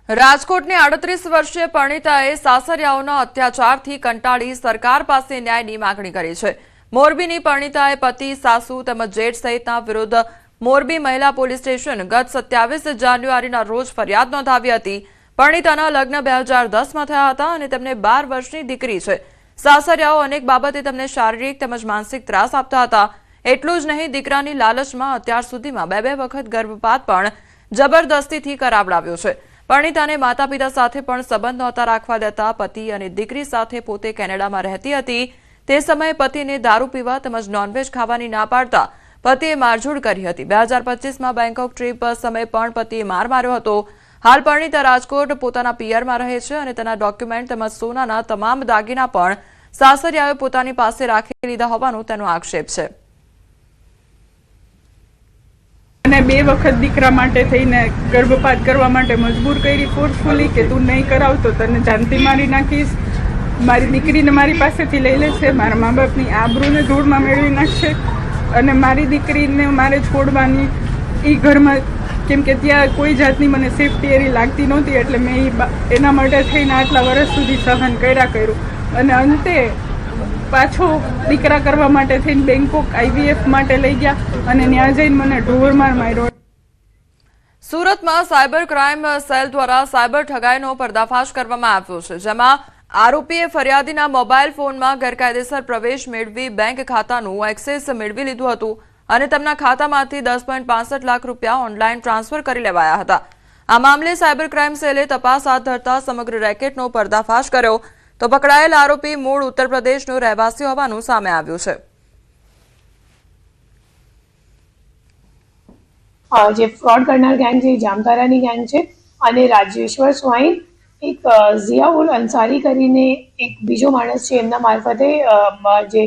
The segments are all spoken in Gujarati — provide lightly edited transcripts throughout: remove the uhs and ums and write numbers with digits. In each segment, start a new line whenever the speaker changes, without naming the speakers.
રાજકોટની 38 વર્ષીય પરિણીતાએ સાસરિયાઓના અત્યાચારથી કંટાળી સરકાર પાસે ન્યાયની માંગણી કરી છે। મોરબીની પરિણીતાએ પતિ, સાસુ તેમજ જેઠ સહિતના વિરુદ્ધ મોરબી મહિલા પોલીસ સ્ટેશન ગત 27 જાન્યુઆરીના રોજ ફરિયાદ નોંધાવી હતી। પરિણીતાના લગ્ન 2010માં થયા હતા અને તેમને 12 વર્ષની દીકરી છે। સાસરિયાઓ અનેક બાબતે તેમને શારીરિક તેમજ માનસિક ત્રાસ આપતા હતા। એટલું જ નહીં, દીકરાની લાલચમાં અત્યાર સુધીમાં 2 વખત ગર્ભપાત પણ જબરદસ્તીથી કરાવડાવ્યો છે। પરિણીતાને માતા પિતા સાથે પણ સંબંધ નહોતા રાખવા દેતા। પતિ અને દીકરી સાથે પોતે કેનેડામાં રહેતી હતી। તે સમયે પતિને દારૂ પીવા તેમજ નોનવેજ ખાવાની ના પાડતા પતિએ મારઝૂડ કરી હતી। 2025માં બેંકોક ટ્રીપ સમયે પણ પતિએ માર માર્યો હતો। હાલ પરિણીતા રાજકોટ પોતાના પિયરમાં રહે છે અને તેના ડોક્યુમેન્ટ તેમજ સોનાના તમામ દાગીના પણ સાસરિયાએ પોતાની પાસે રાખી લીધા હોવાનો તેનો આક્ષેપ છે।
અને 2 વખત દીકરા માટે થઈને ગર્ભપાત કરવા માટે મજબૂર કરી ફોર્સફુલી કે તું નહીં કરાવ તો તને જાનથી મારી નાખીશ। મારી દીકરીને મારી પાસેથી લઈ લેશે, મારા મા બાપની આબરૂને ધૂળમાં મેળવી નાખશે અને મારી દીકરીને મારે છોડવાની એ ઘરમાં, કેમ કે ત્યાં કોઈ જાતની મને સેફટી એરી લાગતી નહોતી, એટલે મેં એના માટે થઈને આટલા વર્ષ સુધી સહન કર્યું અને અંતે પાછો દીકરા કરવા માટે થઈને બેંકોક IVF માટે લઈ ગયા અને ત્યાં જઈને મને ઢોરમાર માર્યો।
સુરતમાં સાયબર ક્રાઇમ સેલ દ્વારા સાયબર ઠગાઈનો પર્દાફાશ કરવામાં આવ્યો છે, જેમાં આરોપીએ ફરિયાદીના મોબાઈલ ફોનમાં ગેરકાયદેસર પ્રવેશ મેળવી બેંક ખાતાનું એક્સેસ મેળવી લીધું હતું અને તેમના ખાતામાંથી 10.65 લાખ રૂપિયા ઓનલાઈન ટ્રાન્સફર કરી લેવાયા હતા। આ મામલે સાયબર ક્રાઇમ સેલે તપાસ હાથ ધરતા સમગ્ર રેકેટનો પર્દાફાશ કર્યો તો પકડાયેલ આરોપી મૂળ ઉત્તર પ્રદેશનો રહેવાસી હોવાનું સામે આવ્યું છે।
જે ફ્રોડ કરનાર ગેંગ છે જામતારાની ગેંગ છે અને રાજેશ્વર સ્વાઈન એક ઝિયાઉલ અંસારી કરીને એક બીજો માણસ છે, એમના મારફતે જે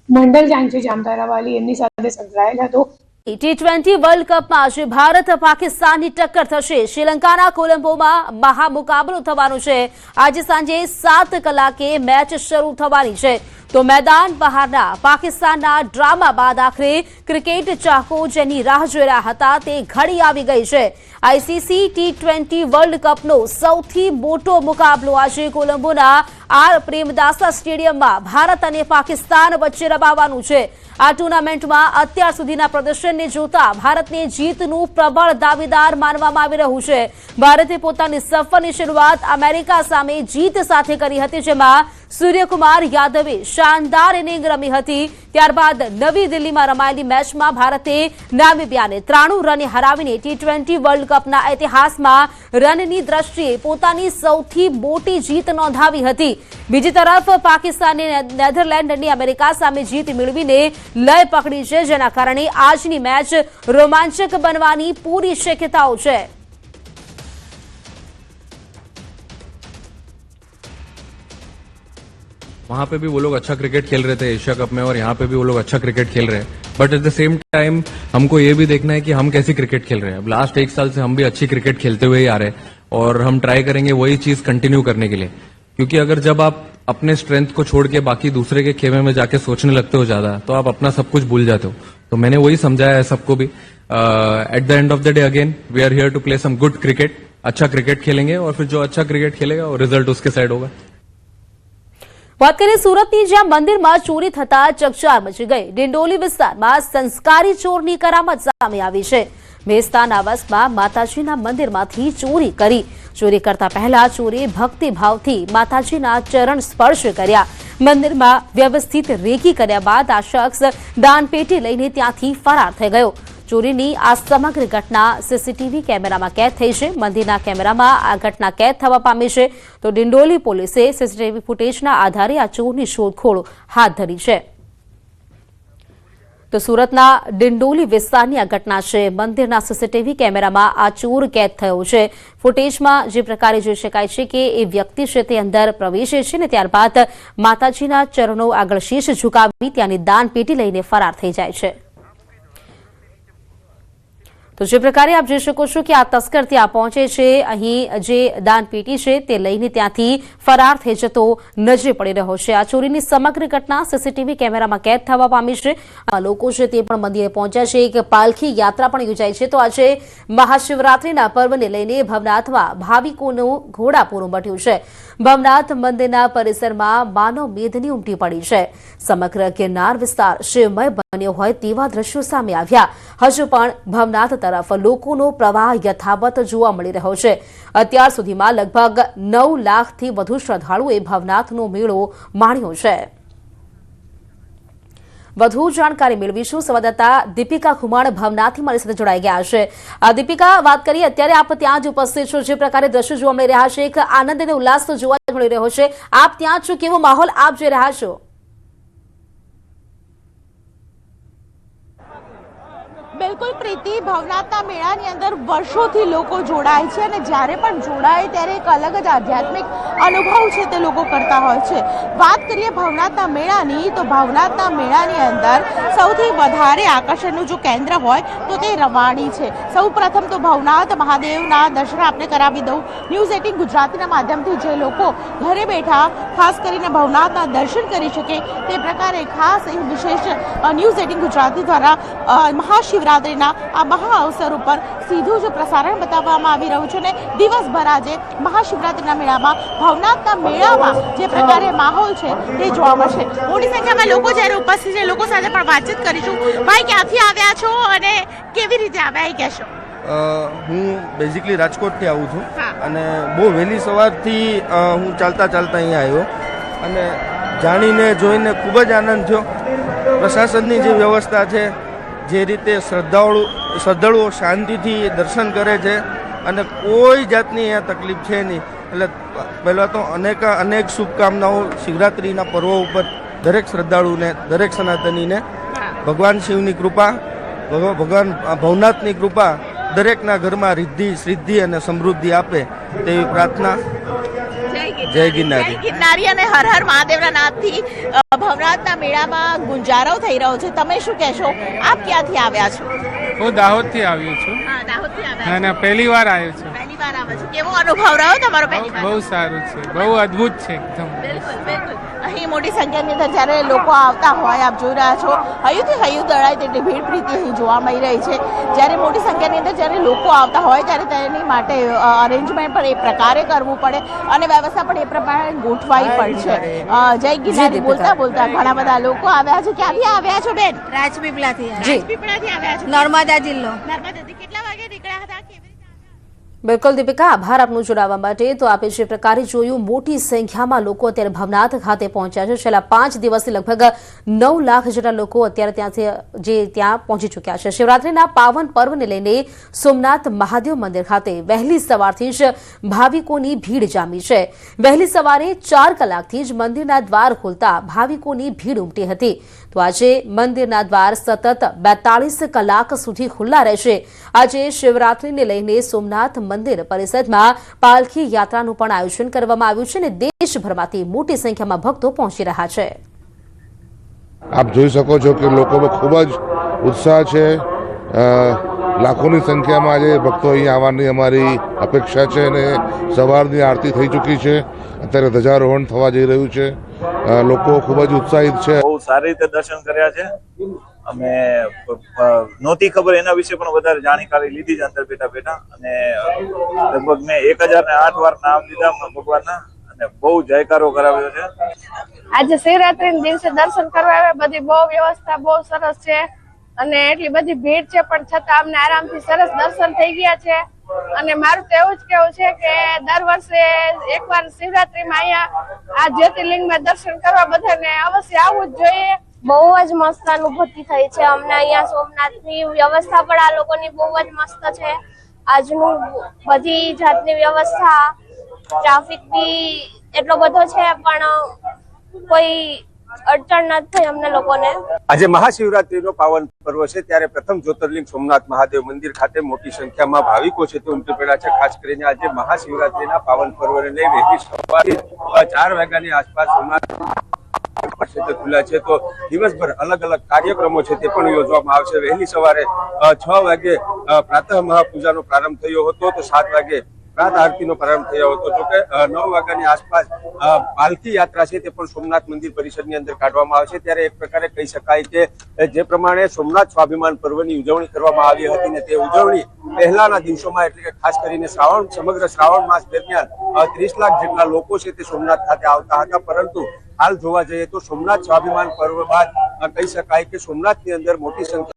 મંડલ ગેંગ છે જામતારાવાળી એમની સાથે સંકળાયેલ હતો।
T20 વર્લ્ડ કપમાં આજે ભારત પાકિસ્તાનની ટક્કર થશે। શ્રીલંકાના કોલંબોમાં મહામુકાબલો થવાનો છે। આજે સાંજે 7 કલાકે મેચ શરૂ થવાની છે તો મેદાન બહારના પાકિસ્તાનના ડ્રામા બાદ આખરે ક્રિકેટ ચાહકો જેની રાહ જોઈ રહ્યા હતા તે ઘડી આવી ગઈ છે। ICC T20 વર્લ્ડ કપનો સૌથી મોટો મુકાબલો આજે કોલંબોના આર પ્રેમદાસા સ્ટેડિયમમાં ભારત અને પાકિસ્તાન વચ્ચે રમાવાનું છે। આ ટુર્નામેન્ટમાં અત્યાર સુધીના પ્રદર્શનને જોતા ભારતને જીતનું પ્રબળ દાવેદાર માનવામાં આવી રહ્યું છે। ભારતે પોતાની સફરની શરૂઆત અમેરિકા સામે જીત સાથે કરી હતી, જેમાં સૂર્યકુમાર યાદવે શાનદાર ઇનિંગ રમી હતી। ત્યારબાદ નવી દિલ્હીમાં રમાયેલી મેચમાં ભારતે નામીબિયાને 93 રને હરાવીને T20 વર્લ્ડ કપના ઇતિહાસમાં રનની દ્રષ્ટિએ પોતાની સૌથી મોટી જીત નોંધાવી હતી। બીજી તરફ પાકિસ્તાને નેધરલેન્ડની અમેરિકા સામે જીત મેળવીને લય પકડી છે, જેના કારણે આજની મેચ રોમાંચક બનવાની પૂરી શક્યતાઓ છે।
वहाँ पे भी वो लोग अच्छा क्रिकेट खेल रहे थे एशिया कप में और यहाँ पे भी वो लोग अच्छा क्रिकेट खेल रहे हैं, but at the same time हमको ये भी देखना है कि हम कैसी क्रिकेट खेल रहे हैं। अब लास्ट 1 साल से हम भी अच्छी क्रिकेट खेलते हुए ही आ रहे हैं और हम ट्राई करेंगे वही चीज कंटिन्यू करने के लिए, क्योंकि अगर जब आप अपने स्ट्रेंथ को छोड़ के बाकी दूसरे के खेमे में जाके सोचने लगते हो ज्यादा तो आप अपना सब कुछ भूल जाते हो। तो मैंने वही समझाया है सबको भी। At the end of the day again we are here to play some good cricket. अच्छा क्रिकेट खेलेंगे और फिर जो अच्छा क्रिकेट खेलेगा वो रिजल्ट उसके साइड होगा।
વાત કરીએ સુરતની, જ્યાં મંદિરમાં ચોરી થતા ચકચાર મચી ગઈ। ડિંડોલી વિસ્તારમાં સંસ્કારી ચોરની કરામત સામે આવી છે। મેસ્તાન આવાસમાં માતાજીના મંદિરમાંથી ચોરી કરી। ચોરી કરતા પહેલા ચોરીએ ભક્તિભાવથી માતાજીના ચરણ સ્પર્શ કર્યા। મંદિરમાં વ્યવસ્થિત રેકી કર્યા બાદ આ શખ્સ દાનપેટી લઈને ત્યાંથી ફરાર થઈ ગયો। ચોરીની આ સમગ્ર ઘટના સીસીટીવી કેમેરામાં કેદ થઈ છે। મંદિરના કેમેરામાં આ ઘટના કેદ થવા પામી છે તો ડિંડોલી પોલીસે સીસીટીવી ફૂટેજના આધારે આ ચોરની શોધખોળ હાથ ધરી છે। તો સુરતના ડિંડોલી વિસ્તારની આ ઘટના છે। મંદિરના સીસીટીવી કેમેરામાં આ ચોર કેદ થયો છે। ફૂટેજમાં જે પ્રકારે જોઈ શકાય છે કે એ વ્યક્તિ છે તે અંદર પ્રવેશે છે ને ત્યારબાદ માતાજીના ચરણો આગળ શીશ ઝુકાવી ત્યાંની દાનપેટી લઈને ફરાર થઈ જાય છે। તો જે પ્રકારે આપ જોઈ શકો છો કે આ તસ્કર ત્યાં પહોંચે છે, અહીં જે દાન પેટી છે તે લઈને ત્યાંથી ફરાર થઈ જતો નજરે પડી રહ્યો છે. આ ચોરીની સમગ્ર ઘટના સીસીટીવી કેમેરામાં કેદ થવા પામી છે. આ લોકો છે તે પણ મંદિરે પહોંચ્યા છે. એક પાલખી યાત્રા પણ યોજાઈ છે. તો આજે મહાશિવરાત્રીના પર્વને લઈને ભવનાથમાં ભાવિકોનું ઘોડાપૂર ઉમટ્યું છે. ભવનાથ મંદિરના પરિસરમાં માનવ મેદની ઉમટી પડી છે. સમગ્ર ગિરનાર વિસ્તાર શિવમય બન્યો હોય તેવા દ્રશ્યો સામે આવ્યા. હજુ પણ ભવનાથ તરફ લોકોનો પ્રવાહ યથાવત જોવા મળી રહ્યો છે. અત્યાર સુધીમાં લગભગ 9 લાખથી વધુ શ્રદ્ધાળુઓએ ભવનાથનો મેળો માણ્યો છે. વધુ જાણકારી મેળવીશું. સંવાદદાતા દીપિકા ખુમાણ ભવનાથથી મારી સાથે જોડાઈ ગયા છે. દીપિકા, વાત કરીએ, અત્યારે આપ ત્યાં જ ઉપસ્થિત છો, જે પ્રકારે દ્રશ્યો જોવા મળી રહ્યા છે, એક આનંદ અને ઉલ્લાસ તો જોવા મળી રહ્યો છે. આપ ત્યાં છો, કેવો માહોલ આપ જોઈ રહ્યા છો?
બિલકુલ પ્રીતિ, ભવનાથના મેળાની અંદર વર્ષોથી લોકો જોડાય છે અને જ્યારે પણ જોડાય ત્યારે એક અલગ જ આધ્યાત્મિક અનુભવ છે તે લોકો કરતા હોય છે. વાત કરીએ ભવનાથના મેળાની, તો ભવનાથના મેળાની અંદર સૌથી વધારે આકર્ષણનું જો કેન્દ્ર હોય તો તે રવાડી છે. સૌ પ્રથમ તો ભવનાથ મહાદેવના દર્શન આપણે કરાવી દઉં. ન્યૂઝ 18 ગુજરાતીના માધ્યમથી જે લોકો ઘરે બેઠા ખાસ કરીને ભવનાથના દર્શન કરી શકે તે પ્રકારે ખાસ એ વિશેષ ન્યૂઝ 18 ગુજરાતી દ્વારા મહાશિવરાત્રિના આ મહા અવસર ઉપર સીધું જ પ્રસારણ બતાવવામાં આવી રહ્યું છે. અને દિવસભર આજે મહાશિવરાત્રિના મેળામાં ભવનાથના મેળામાં જે પ્રકારે માહોલ છે તે જોવા મળશે. મોટી સંખ્યામાં લોકો જ્યારે ઉપસ્થિત છે, લોકો સાથે પણ વાતચીત કરીશું. ભાઈ, ક્યાંથી આવ્યા છો અને કેવી રીતે આવ્યા એ કહેશો?
હું બેઝિકલી રાજકોટથી આવું છું અને બહુ વહેલી સવારથી હું ચાલતા અહીંયા આવ્યો અને જાણીને જોઈને ખૂબ જ આનંદ થયો. પ્રશાસનની જે વ્યવસ્થા છે, જે રીતે શ્રદ્ધાળુઓ શાંતિથી દર્શન કરે છે અને કોઈ જાતની અહીંયા તકલીફ છે નહીં. એટલે પહેલાં તો અનેક શુભકામનાઓ શિવરાત્રિના પર્વ ઉપર દરેક શ્રદ્ધાળુને, દરેક સનાતનીને ભગવાન શિવની કૃપા, ભગવાન ભવનાથની કૃપા દરેકના ઘરમાં રિદ્ધિ, સિદ્ધિ અને સમૃદ્ધિ આપે તેવી પ્રાર્થના. જય ગિરનારી.
ગિરનારી અને હર હર મહાદેવના નાદથી ભવનાથના મેળામાં ગુંજારો થઈ રહ્યો છે. તમે શું કહેશો? આપ ક્યાંથી આવ્યા છો?
હું દાહોદથી આવ્યો છું.
દાહોદથી આવ્યા
અને પહેલી વાર આવ્યો છું.
પહેલી વાર આવ્યા છો. કેવો અનુભવ રહ્યો તમારો પહેલી વાર?
બહુ સારું છે, બહુ અદ્ભુત છે એકદમ.
બિલકુલ બિલકુલ. અહીં મોટી સંખ્યાની અંદર જ્યારે લોકો આવતા હોય, આપ જોઈ રહ્યા છો, હૈયુંથી હૈયું દળાય તેટલી ભીડ પ્રીતિ અહીં જોવા મળી રહી છે. જ્યારે મોટી સંખ્યાની અંદર જ્યારે લોકો આવતા હોય ત્યારે તેની માટે અરેન્જમેન્ટ પણ એ પ્રકારે કરવું પડે અને વ્યવસ્થા પણ એ પ્રમાણે ગોઠવાઈ પણ છે. જય ગિરનારી બોલતા બોલતા ઘણા બધા લોકો આવ્યા છે. ક્યાંથી આવ્યા છો બેન?
રાજપીપળાથી
આવ્યા છો.
નર્મદા જિલ્લો.
નર્મદાથી કેટલા વાગે નીકળ્યા હતા?
બિલકુલ દીપિકા, આભાર આપનું જોડાવા માટે. તો આપે જે પ્રકારે જોયું, મોટી સંખ્યામાં લોકો અત્યારે ભવનાથ ખાતે પહોંચ્યા છે. છેલ્લા 5 દિવસથી લગભગ 9 લાખ જેટલા લોકો અત્યારે ત્યાં પહોંચી ચૂક્યા છે. શિવરાત્રીના પાવન પર્વને લઈને સોમનાથ મહાદેવ મંદિર ખાતે વહેલી સવારથી જ ભાવિકોની ભીડ જામી છે. વહેલી સવારે 4 કલાકથી જ મંદિરના દ્વાર ખોલતા ભાવિકોની ભીડ ઉમટી હતી. તો આજે મંદિરના દ્વાર સતત 42 કલાક સુધી ખુલ્લા રહેશે. આજે શિવરાત્રીને લઈને સોમનાથ મંદિર પરિસરમાં પાલખી યાત્રાનું પણ આયોજન કરવામાં આવ્યું છે અને દેશભરમાંથી મોટી સંખ્યામાં ભક્તો પહોંચી રહ્યા છે.
આપ જોઈ શકો છો કે લોકોનો ખૂબ જ ઉત્સાહ છે. લાખોની સંખ્યામાં આજે ભક્તો અહીં આવવાની અમારી અપેક્ષા છે અને સવારની આરતી થઈ ચૂકી છે. અત્યારે ધ્વજારોહણ થવા જઈ રહ્યું છે. લોકો ખૂબ જ ઉત્સાહિત છે.
બહુ સારી રીતે દર્શન કર્યા છે. અમે નહોતી ખબર એના વિશે પણ વધારે જાણકારી લીધી છે અંદર બેઠા અને લગભગ મેં 1008 વાર નામ લીધા ભગવાનના અને બહુ જયકારો કરાવ્યો છે.
આજે શિવરાત્રીના દિવસે દર્શન કરવા આવ્યા. બધી બહુ વ્યવસ્થા બહુ સરસ છે અને એટલી બધી ભીડ છે પણ છતાં અમને આરામથી સરસ દર્શન થઈ ગયા છે. અને મારું તો એવું જ કેવું છે કે દર વર્ષે એકવાર શિવરાત્રીમાં અહીંયા આ જ્યોતિર્લિંગમાં દર્શન કરવા બધાને અવશ્ય આવવું જ જોઈએ.
બહુ જ મસ્ત અનુભૂતિ થઈ છે અમને. અહીંયા સોમનાથની વ્યવસ્થા પણ આ લોકોની બહુ જ મસ્ત છે. આજનું બધી જાતની વ્યવસ્થા, ટ્રાફિક બી એટલો બધો છે પણ કોઈ અડચણ નથી થઈ અમને લોકોને.
આજે મહાશિવરાત્રીનો પાવન પર્વ છે ત્યારે પ્રથમ જ્યોતિર્લિંગ સોમનાથ મહાદેવ મંદિર ખાતે મોટી સંખ્યામાં ભાવિકો છે તે ઉમટી પડ્યા છે. ખાસ કરીને આજે મહાશિવરાત્રીના પાવન પર્વને લઈ વહેલી સવારે 4 વાગ્યાની આસપાસ સોમનાથ છે તે ખુલ્લા છે. તો દિવસભર અલગ અલગ કાર્યક્રમો છે તે પણ યોજવામાં આવશે. વહેલી સવારે 6 વાગે પ્રાતઃ મહાપૂજાનો પ્રારંભ થયો હતો, તો 7 વાગે પ્રાત આરતીનો પ્રારંભ થયો હતો. જોકે 9 વાગ્યાની આસપાસ પાલખી યાત્રા છે તે પણ સોમનાથ મંદિર પરિસરની અંદર કાઢવામાં આવશે. ત્યારે એક પ્રકારે કહી શકાય કે જે પ્રમાણે સોમનાથ સ્વાભિમાન પર્વની ઉજવણી કરવામાં આવી હતી ને તે ઉજવણી પહેલાના દિવસોમાં એટલે કે ખાસ કરીને સમગ્ર શ્રાવણ માસ દરમિયાન 30 લાખ જેટલા લોકો છે તે સોમનાથ ખાતે આવતા હતા. પરંતુ હાલ જોવા જઈએ તો સોમનાથ સ્વાભિમાન પર્વ બાદ કહી શકાય કે સોમનાથની અંદર મોટી સંખ્યા